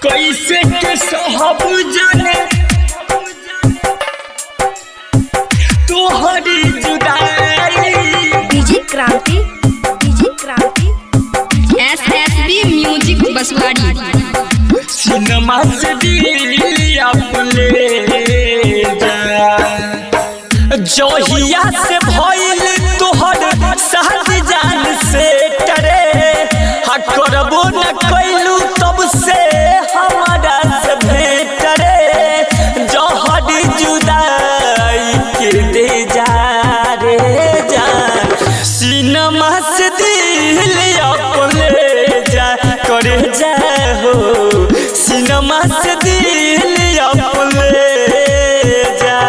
कैसे के सब जाने तोहरी जुदाई। डीजे क्रांति SSB म्यूजिक बसवाड़ी। सिनेमा से दिल अपने जहिया से भइल तोहर साथ जान से टरे करबो न कैलू तब से हमारा से भेंट रे जहर जुदाई के दे जा रे जान। सिनेमा से दिल अपने जा करे जा हो सिनेमा से दिल अपने जा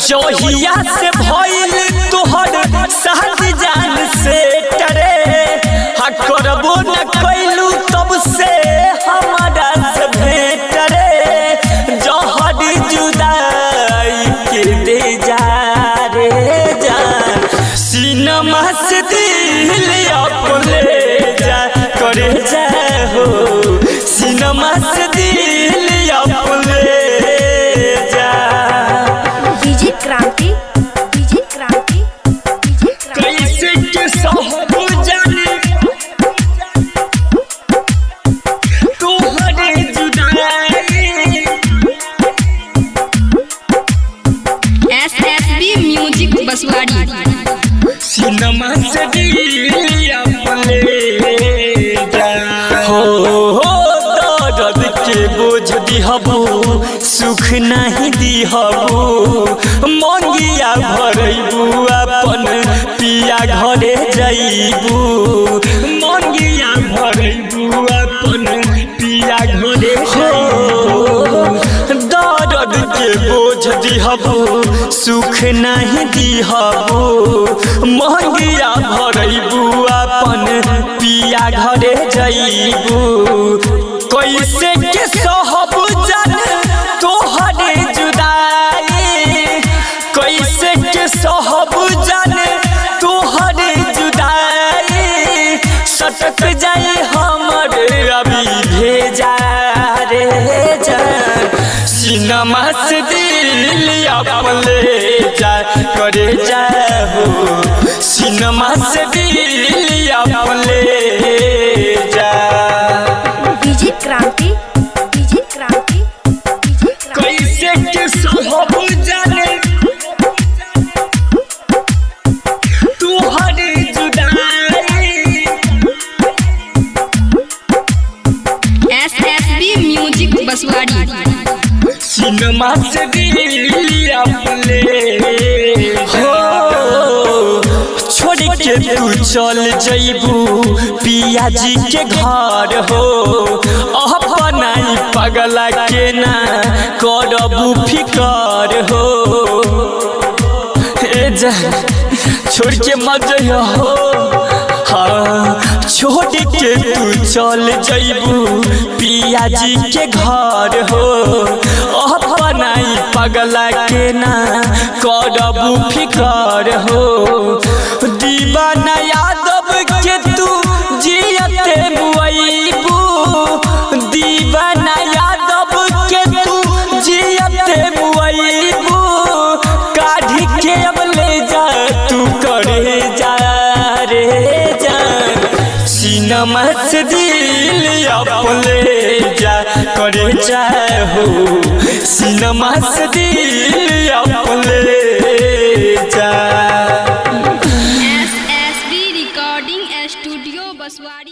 जहिया से भइल तोहर साथ जान से टरे करबो न कैलू तब से हमारा से भेंट रे जहर जुदाई के दे जा रे जान। सिनेमा से दिल अपने जा करे जा हो सिनेमा से दिल अपने जा। डीजे क्रांति कैसे के सब जाने तोहरी जुदाई। SSB music बसवाड़ी। सिनेमा से दिल अपने जा हो दर्द के बोझ दिहबू सुख नहीं दिहबू मंगिया भरबू अपन पिया घरे जइबू मंगिया भरबू अपन पिया घरे दर्द के बोझ दिहबू सुख नहीं दिहबू मंगिया भरबू अपन पिया घरे जइबू। कैसे के सब जाने तोहरे जुदाई कैसे के सब जाने तोहरे जुदाई सटक जाए हमर अभी भेजा रे जान। सिनेमा से दिल अपने जा करे जा हो सिनेमा से दिल अपने जा। डीजे क्रांति कैसे के सब जाने तोहरी जुदाई। SSB music बसवाड़ी। सिनेमा से दिल अपने हो छोड़ के तू चल जइबू पिया जी के घर हो अपनाई पगला के ना करबू फिकर हो ए जा छोड़ के मत जइयो हो हाँ छोड़ के तू चल जइबू पिया जी के घर हो अपनाई पगला के ना करबू फिकर हो दीवाना यादव के तू जियते बुआईबू दीवाना यादव के तू जियते बुआईबू काढ़ी के अब ले जा तू करे जा रे जान। सिनेमा से दिल अपने जा करे जा हो सिनेमा से दिल अपने जा। SSB recording studio बसवाड़ी।